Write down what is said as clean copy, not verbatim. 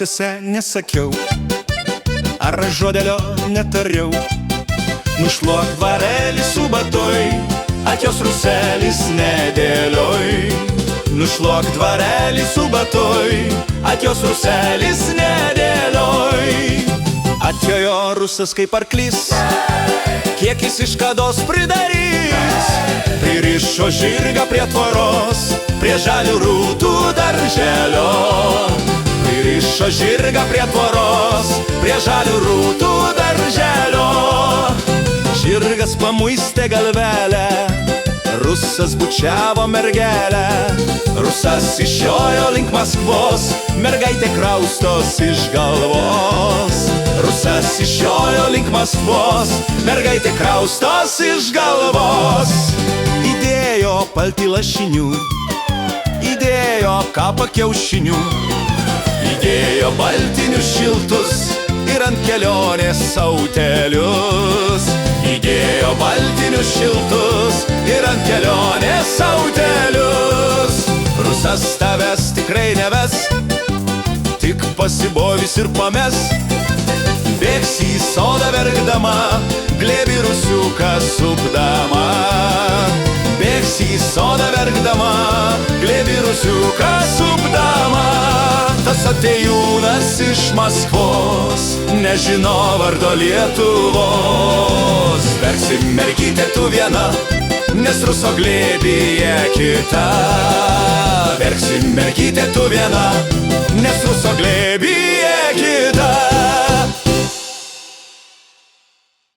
klasėse nesakiau, ar žodelio netariau. Nušluok dvarelį su batoj, atjos ruselis nedėlioj. Nušluok dvarelį su batoj, atjos ruselis nedėlioj. Atjojo rusas kaip arklys, kiek jis iškados pridarys. Pririšo žirgą prie tvoros, prie žalių rūtų darželio. Pririšo žirgą prie tvoros, prie žalių rūtų darželio. Žirgas pamuistė galvelę, rusas bučiavo mergelę. Rusas išjojo link Maskvos, mergaitė kraustos iš galvos. Rusas išjojo link Maskvos, mergaitė kraustos iš galvos. Įdėjo paltį lašinių, įdėjo kapą kiaušinių, įdėjo baltinius šiltus ir ant kelionės sautelius. Įdėjo baltinius šiltus ir ant kelionės sautelius. Rusas tavęs tikrai neves, tik pasibovis ir pames. Bėgs į sodą verkdama, glėbį rusiuką supdama. Bėgs į sodą verkdama, glėbį rusiuką supdama. Tas atėjūnas iš Maskvos nežino vardo Lietuvos. Verksi mergytė tu viena, nes ruso glėbyje kita. Verksi mergytė tu viena, nes ruso glėbyje kita.